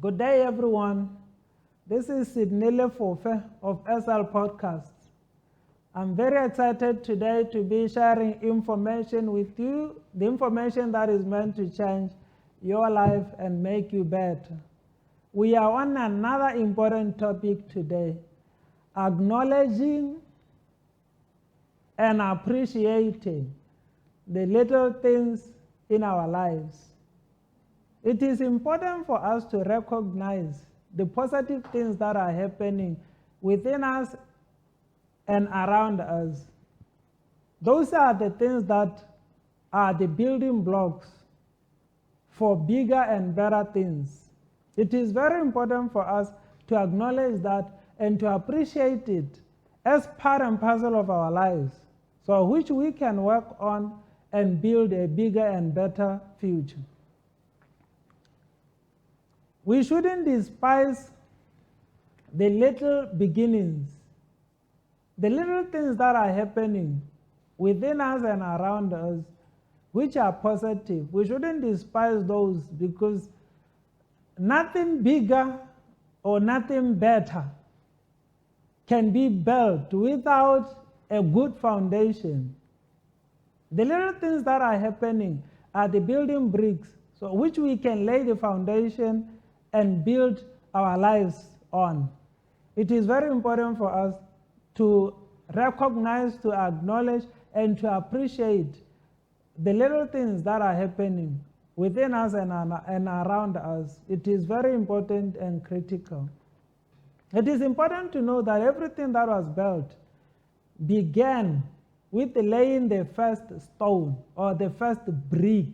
Good day, everyone. This is Sidney Lefofe of SL Podcasts. I'm very excited today to be sharing information with you, the information that is meant to change your life and make you better. We are on another important topic today, acknowledging and appreciating the little things in our lives. It is important for us to recognize the positive things that are happening within us and around us. Those are the things that are the building blocks for bigger and better things. It is very important for us to acknowledge that and to appreciate it as part and parcel of our lives, so which we can work on and build a bigger and better future. We shouldn't despise the little beginnings, the little things that are happening within us and around us, which are positive. We shouldn't despise those, because nothing bigger or nothing better can be built without a good foundation. The little things that are happening are the building bricks, so which we can lay the foundation and build our lives on. It is very important for us to recognize, to acknowledge, and to appreciate the little things that are happening within us and around us. It is very important and critical. It is important to know that everything that was built began with laying the first stone or the first brick.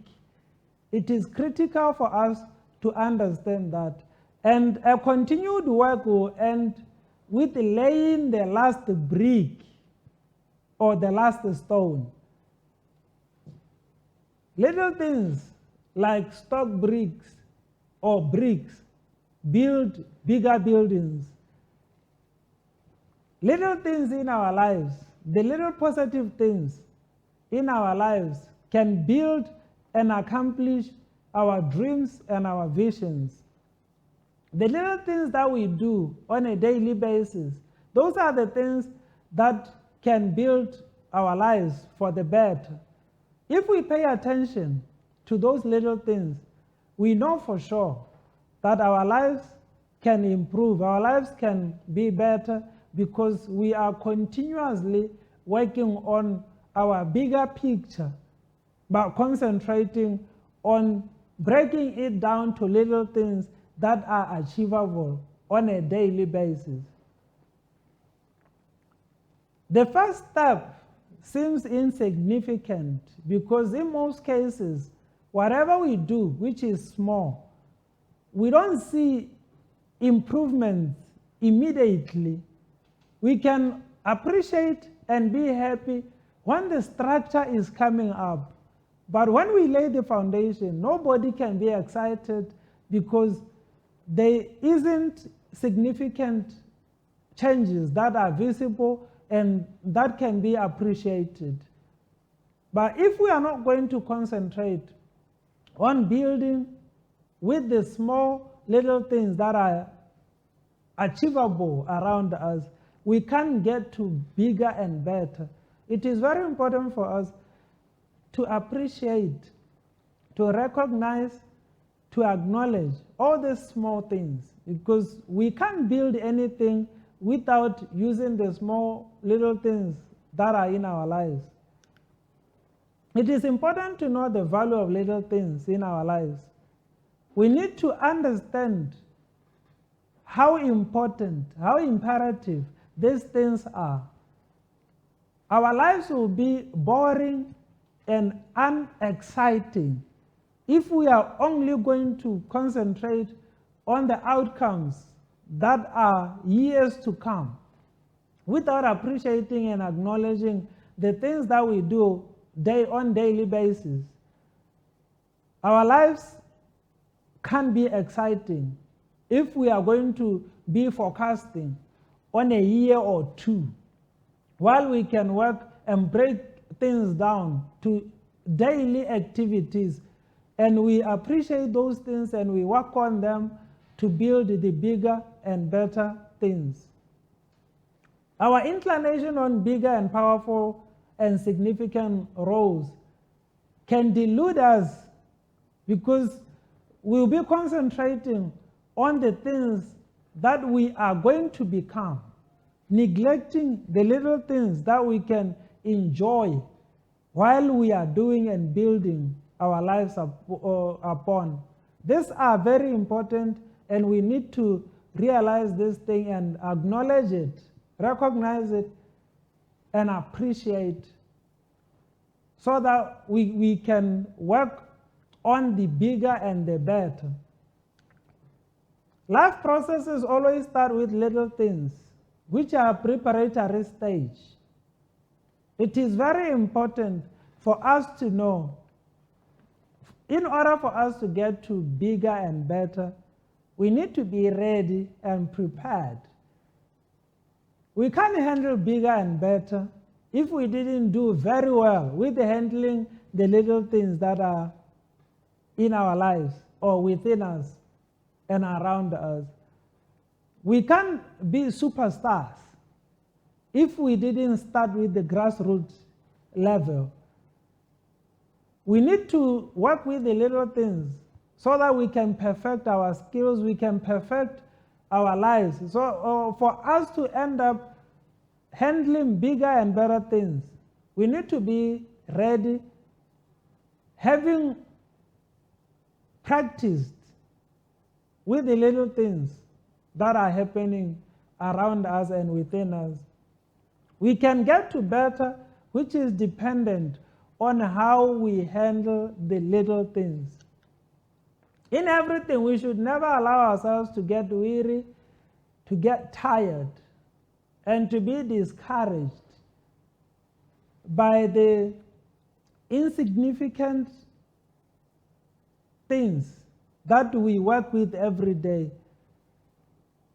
It is critical for us to understand that. And a continued work will end with laying the last brick or the last stone. Little things like stock bricks or bricks build bigger buildings. Little things in our lives, the little positive things in our lives can build and accomplish our dreams and our visions. The little things that we do on a daily basis, those are the things that can build our lives for the better. If we pay attention to those little things, we know for sure that our lives can improve, our lives can be better, because we are continuously working on our bigger picture, but concentrating on breaking it down to little things that are achievable on a daily basis. The first step seems insignificant, because in most cases, whatever we do which is small, we don't see improvements immediately. We can appreciate and be happy when the structure is coming up. But when we lay the foundation, nobody can be excited, because there isn't significant changes that are visible and that can be appreciated. But if we are not going to concentrate on building with the small little things that are achievable around us, we can't get to bigger and better. It is very important for us to appreciate, to recognize, to acknowledge all these small things, because we can't build anything without using the small little things that are in our lives. It is important to know the value of little things in our lives. We need to understand how important, how imperative these things are. Our lives will be boring and unexciting if we are only going to concentrate on the outcomes that are years to come, without appreciating and acknowledging the things that we do on daily basis. Our lives can be exciting if we are going to be forecasting on a year or two, while we can work and break things down to daily activities, and we appreciate those things and we work on them to build the bigger and better things. Our inclination on bigger and powerful and significant roles can delude us because we'll be concentrating on the things that we are going to become, neglecting the little things that we can enjoy while we are doing and building our lives upon. These are very important, and we need to realize this thing and acknowledge it, recognize it, and appreciate, so that we can work on the bigger and the better. Life processes always start with little things, which are preparatory stage. It is very important for us to know, in order for us to get to bigger and better, we need to be ready and prepared. We can't handle bigger and better if we didn't do very well with handling the little things that are in our lives or within us and around us. We can't be superstars if we didn't start with the grassroots level. We need to work with the little things so that we can perfect our skills, we can perfect our lives. So for us to end up handling bigger and better things, we need to be ready, having practiced with the little things that are happening around us and within us. We can get to better, which is dependent on how we handle the little things. In everything, we should never allow ourselves to get weary, to get tired, and to be discouraged by the insignificant things that we work with every day.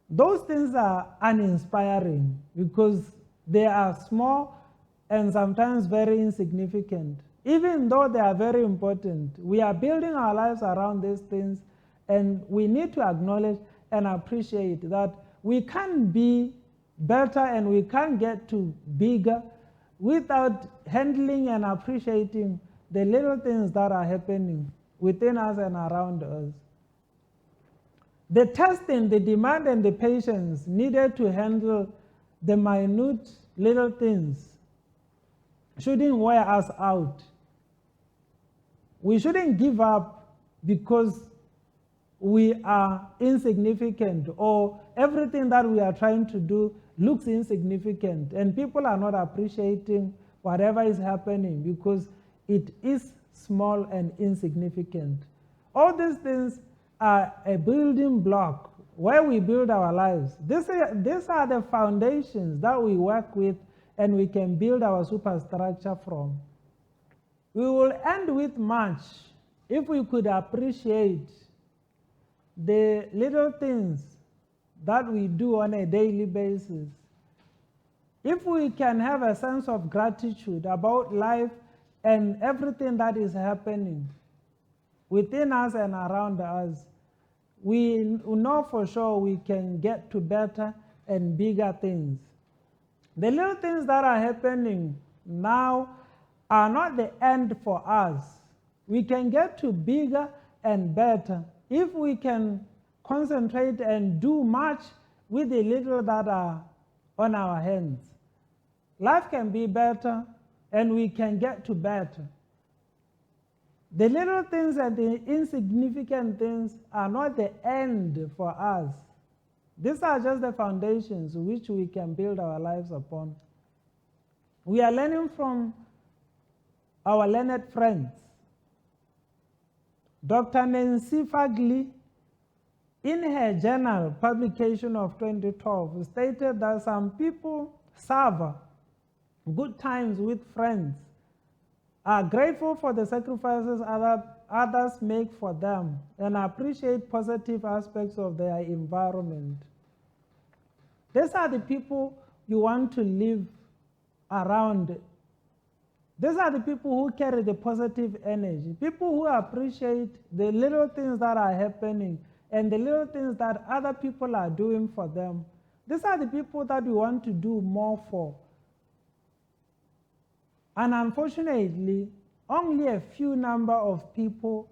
Those things are uninspiring because they are small and sometimes very insignificant. Even though they are very important, we are building our lives around these things, and we need to acknowledge and appreciate that we can't be better and we can't get to bigger without handling and appreciating the little things that are happening within us and around us. The testing, the demand, and the patience needed to handle the minute little things shouldn't wear us out. We shouldn't give up because we are insignificant or everything that we are trying to do looks insignificant and people are not appreciating whatever is happening because it is small and insignificant. All these things are a building block where we build our lives. These are the foundations that we work with and we can build our superstructure from. We will end with much if we could appreciate the little things that we do on a daily basis. If we can have a sense of gratitude about life and everything that is happening within us and around us, we know for sure we can get to better and bigger things. The little things that are happening now are not the end for us. We can get to bigger and better if we can concentrate and do much with the little that are on our hands. Life can be better and we can get to better. The little things and the insignificant things are not the end for us. These are just the foundations which we can build our lives upon. We are learning from our learned friends. Dr. Nancy Fagley, in her journal publication of 2012, stated that some people savor good times with friends, are grateful for the sacrifices others make for them, and appreciate positive aspects of their environment. These are the people you want to live around. These are the people who carry the positive energy, people who appreciate the little things that are happening and the little things that other people are doing for them. These are the people that we want to do more for. And unfortunately, only a few number of people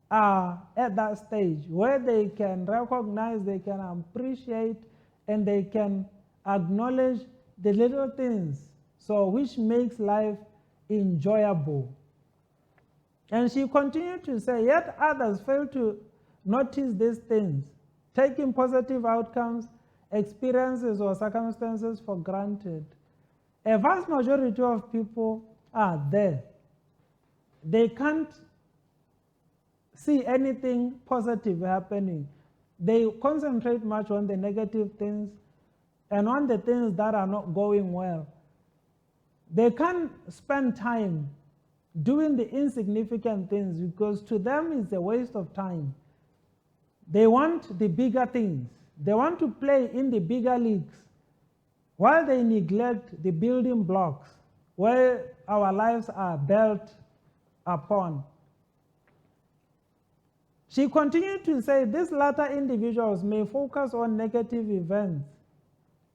are at that stage where they can recognize, they can appreciate, and they can acknowledge the little things, so which makes life enjoyable. And she continued to say, yet others fail to notice these things, taking positive outcomes, experiences, or circumstances for granted. A vast majority of people are there. They can't see anything positive happening. They concentrate much on the negative things and on the things that are not going well. They can't spend time doing the insignificant things because to them it's a waste of time. They want the bigger things. They want to play in the bigger leagues while they neglect the building blocks where our lives are built upon. She continued to say these latter individuals may focus on negative events,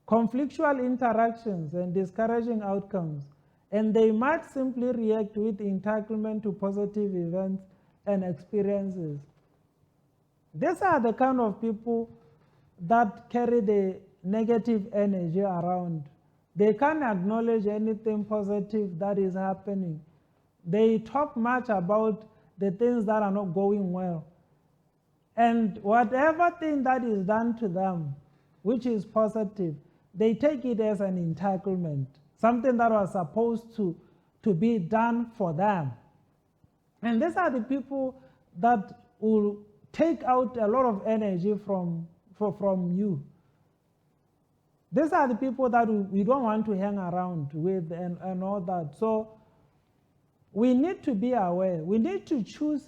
conflictual interactions, and discouraging outcomes, and they might simply react with entitlement to positive events and experiences. These are the kind of people that carry the negative energy around. They can't acknowledge anything positive that is happening. They talk much about the things that are not going well. And whatever thing that is done to them, which is positive, they take it as an entitlement, something that was supposed to be done for them. And these are the people that will take out a lot of energy from you. These are the people that we don't want to hang around with and all that. So we need to be aware. We need to choose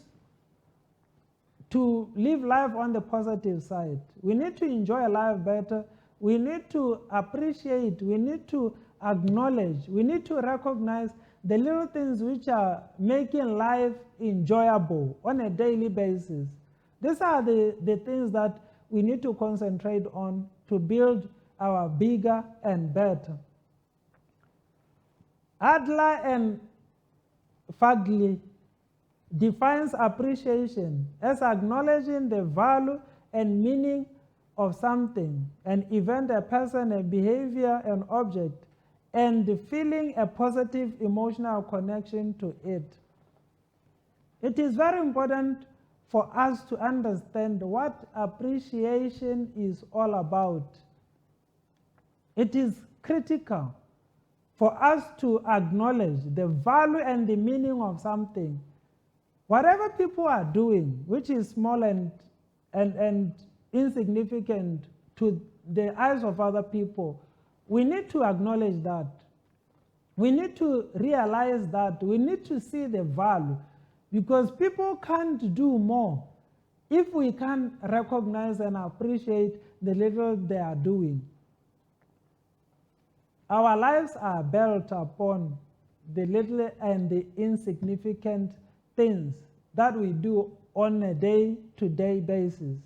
to live life on the positive side. We need to enjoy life better. We need to appreciate. We need to acknowledge. We need to recognize the little things which are making life enjoyable on a daily basis. These are the things that we need to concentrate on to build our bigger and better. Adler and Fagley defines appreciation as acknowledging the value and meaning of something, an event, a person, a behavior, an object, and feeling a positive emotional connection to it. It is very important for us to understand what appreciation is all about. It is critical for us to acknowledge the value and the meaning of something. Whatever people are doing, which is small and insignificant to the eyes of other people, we need to acknowledge that. We need to realize that. We need to see the value, because people can't do more if we can't recognize and appreciate the little they are doing. Our lives are built upon the little and the insignificant things that we do on a day-to-day basis.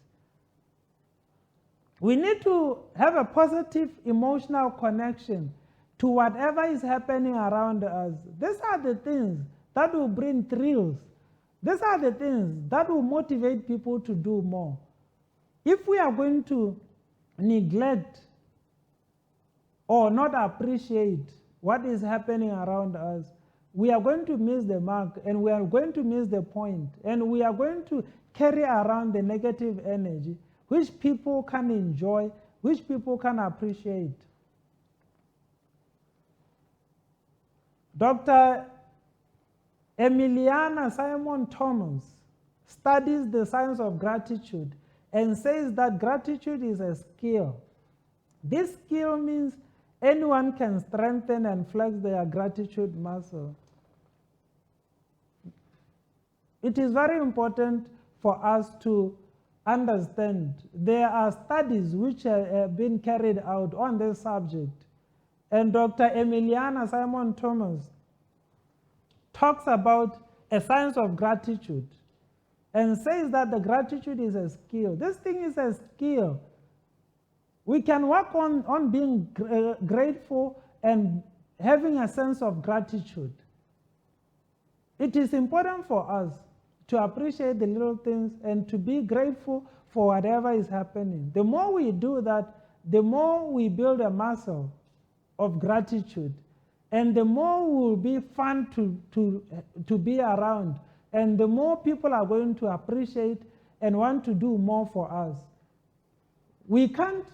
We need to have a positive emotional connection to whatever is happening around us. These are the things that will bring thrills. These are the things that will motivate people to do more. If we are going to neglect or not appreciate what is happening around us, we are going to miss the mark, and we are going to miss the point, and we are going to carry around the negative energy, which people can enjoy, which people can appreciate. Dr. Emiliana Simon Thomas studies the science of gratitude and says that gratitude is a skill. This skill means anyone can strengthen and flex their gratitude muscle. It is very important for us to understand there are studies which have been carried out on this subject. And Dr. Emiliana Simon Thomas talks about a science of gratitude. and says that the gratitude is a skill. This thing is a skill. We can work on being grateful and having a sense of gratitude. It is important for us to appreciate the little things and to be grateful for whatever is happening. The more we do that, the more we build a muscle of gratitude, and the more will be fun to be around, and the more people are going to appreciate and want to do more for us. We can't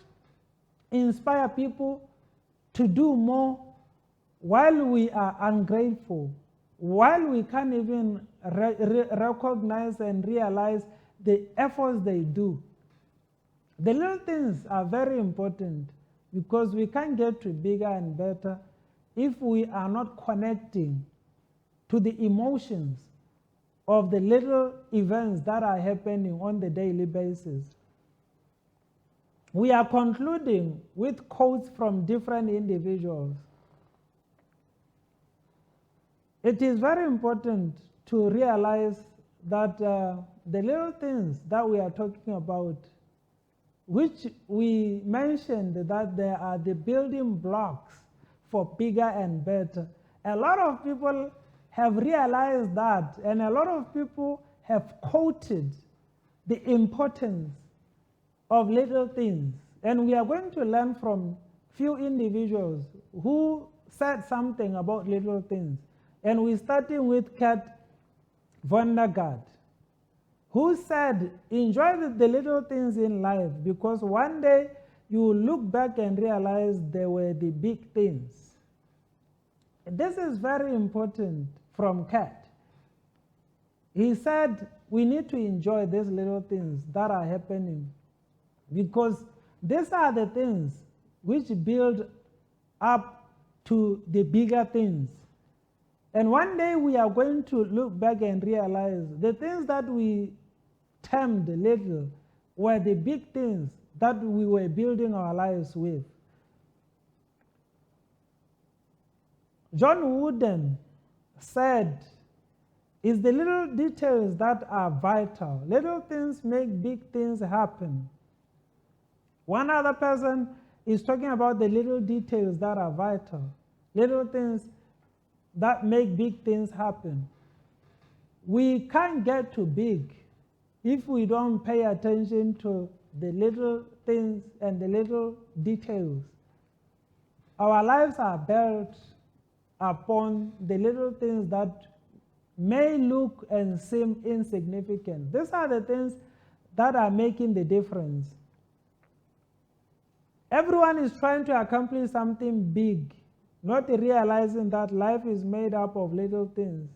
inspire people to do more while we are ungrateful, while we can't even recognize and realize the efforts they do. The little things are very important because we can't get to bigger and better if we are not connecting to the emotions of the little events that are happening on the daily basis. We are concluding with quotes from different individuals. It is very important to realize that the little things that we are talking about, which we mentioned that they are the building blocks for bigger and better. A lot of people have realized that, and a lot of people have quoted the importance of little things. And we are going to learn from few individuals who said something about little things. And we're starting with Kurt Vonnegut, who said, enjoy the little things in life, because one day you will look back and realize they were the big things. This is very important from Kurt. He said we need to enjoy these little things that are happening, because these are the things which build up to the bigger things. And one day we are going to look back and realize the things that we termed little were the big things that we were building our lives with. John Wooden said, it's the little details that are vital. Little things make big things happen. One other person is talking about the little details that are vital. Little things that make big things happen. We can't get too big if we don't pay attention to the little things and the little details. Our lives are built upon the little things that may look and seem insignificant. These are the things that are making the difference. Everyone is trying to accomplish something big, not realizing that life is made up of little things,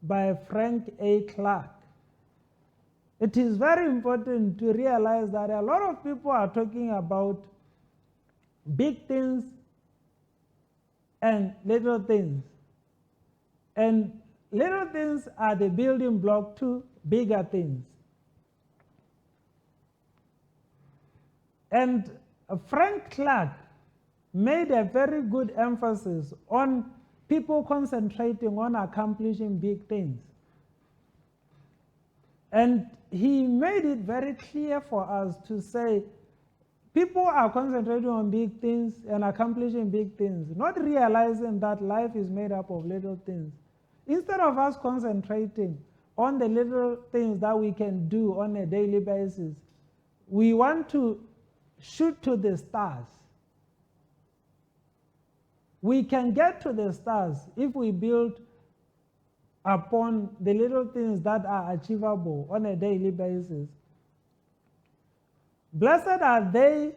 by Frank A. Clark. It is very important to realize that a lot of people are talking about big things and little things. And little things are the building block to bigger things. And Frank Clark made a very good emphasis on people concentrating on accomplishing big things. And he made it very clear for us to say, people are concentrating on big things and accomplishing big things, not realizing that life is made up of little things. Instead of us concentrating on the little things that we can do on a daily basis, we want to shoot to the stars. We can get to the stars if we build upon the little things that are achievable on a daily basis. Blessed are they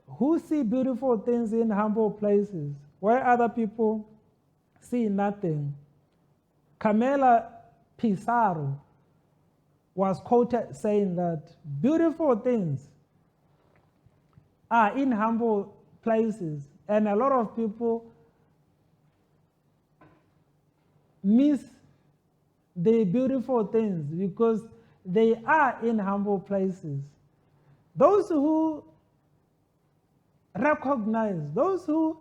who see beautiful things in humble places, where other people see nothing. Camila Pissarro was quoted saying that beautiful things are in humble places, and a lot of people miss the beautiful things because they are in humble places. Those who recognize, those who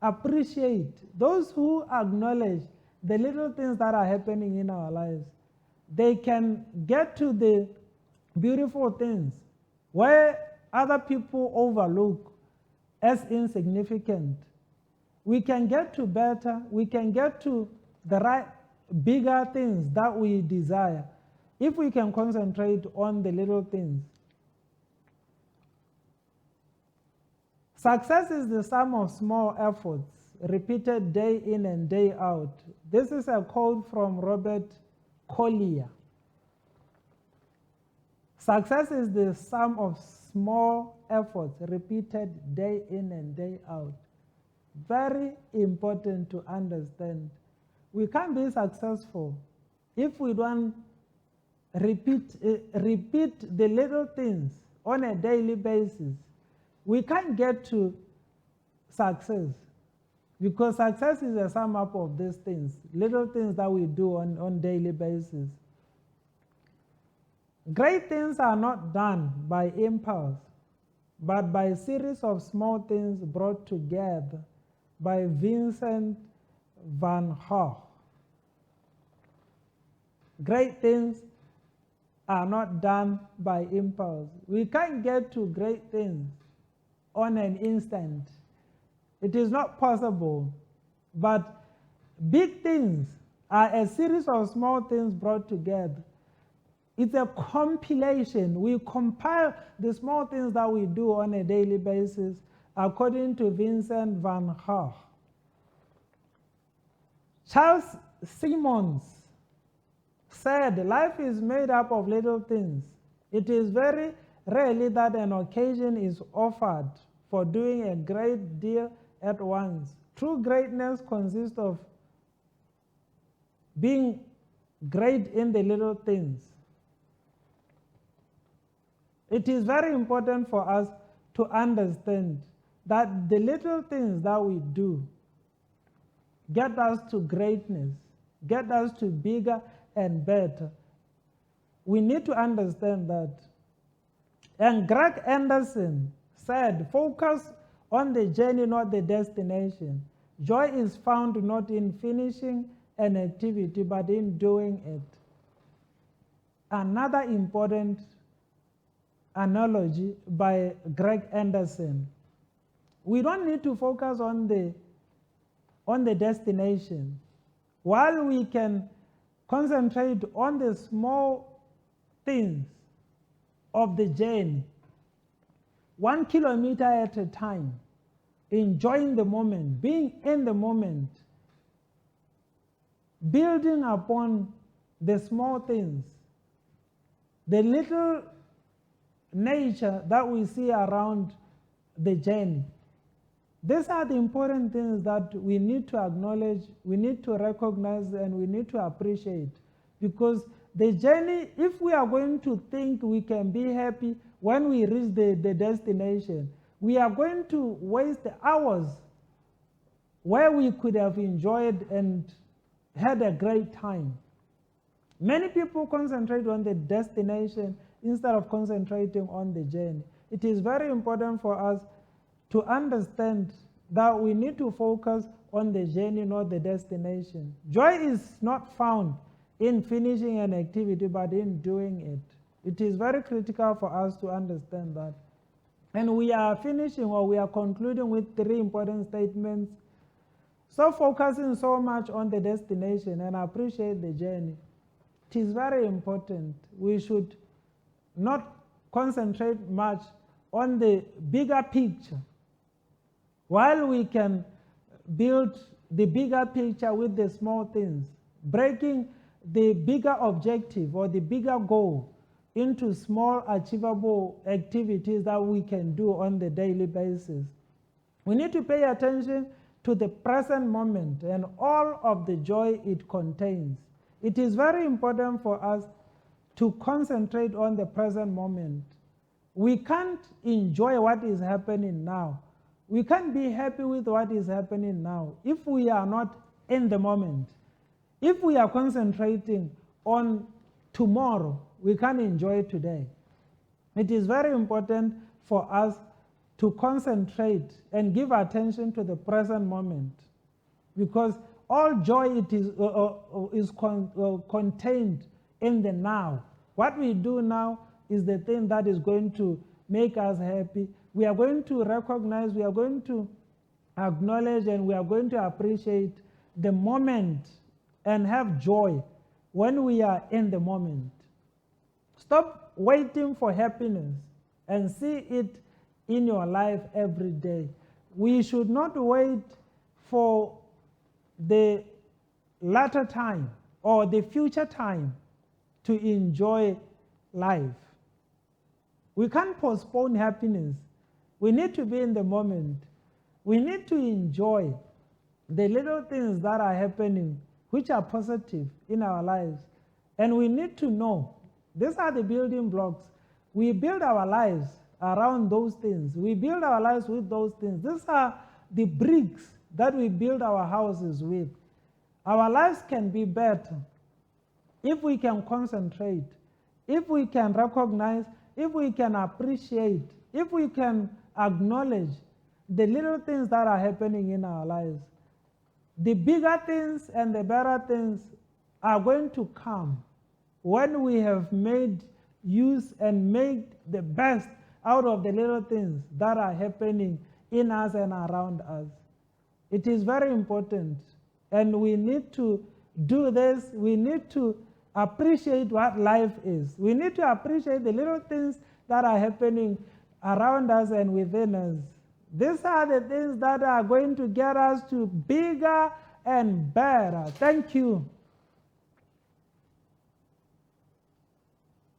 appreciate, those who acknowledge the little things that are happening in our lives, they can get to the beautiful things where other people overlook as insignificant. We can get to better, we can get to the right, bigger things that we desire if we can concentrate on the little things. Success is the sum of small efforts repeated day in and day out. This is a quote from Robert Collier. Success is the sum of small efforts repeated day in and day out. Very important to understand. We can't be successful if we don't repeat the little things on a daily basis. We can't get to success because success is a sum up of these things, little things that we do on daily basis. Great things are not done by impulse, but by a series of small things brought together by Vincent van Gogh. Great things are not done by impulse. We can't get to great things on an instant. It is not possible. But big things are a series of small things brought together. It's a compilation. We compile the small things that we do on a daily basis according to Vincent van Gogh. Charles Simmons said, life is made up of little things. It is very rarely that an occasion is offered for doing a great deal at once. True greatness consists of being great in the little things. It is very important for us to understand that the little things that we do get us to greatness, get us to bigger and better. We need to understand that. And Greg Anderson said, focus on the journey, not the destination. Joy is found not in finishing an activity, but in doing it. Another important analogy by Greg Anderson. We don't need to focus on the destination. While we can concentrate on the small things of the journey, 1 kilometer at a time, enjoying the moment, being in the moment, building upon the small things, the little nature that we see around the journey. These are the important things that we need to acknowledge, we need to recognize, and we need to appreciate. Because the journey, if we are going to think we can be happy when we reach the destination, we are going to waste hours where we could have enjoyed and had a great time. Many people concentrate on the destination instead of concentrating on the journey. It is very important for us to understand that we need to focus on the journey, not the destination. Joy is not found in finishing an activity, but in doing it. It is very critical for us to understand that. And we are finishing, or we are concluding with 3 important statements. So focusing so much on the destination and appreciate the journey. It is very important. We should not concentrate much on the bigger picture, while we can build the bigger picture with the small things, breaking the bigger objective or the bigger goal into small achievable activities that we can do on the daily basis. We need to pay attention to the present moment and all of the joy it contains. It is very important for us to concentrate on the present moment. We can't enjoy what is happening now. We can't be happy with what is happening now if we are not in the moment. If we are concentrating on tomorrow, we can't enjoy today. It is very important for us to concentrate and give attention to the present moment, because all joy it is contained in the now. What we do now is the thing that is going to make us happy. We are going to recognize, we are going to acknowledge, and we are going to appreciate the moment and have joy when we are in the moment. Stop waiting for happiness and see it in your life every day. We should not wait for the latter time or the future time to enjoy life. We can't postpone happiness. We need to be in the moment. We need to enjoy the little things that are happening which are positive in our lives. And we need to know, these are the building blocks. We build our lives around those things. We build our lives with those things. These are the bricks that we build our houses with. Our lives can be better if we can concentrate, if we can recognize, if we can appreciate, if we can acknowledge the little things that are happening in our lives. The bigger things and the better things are going to come when we have made use and made the best out of the little things that are happening in us and around us. It is very important, and we need to do this. We need to appreciate what life is. We need to appreciate the little things that are happening around us and within us. These are the things that are going to get us to bigger and better. Thank you.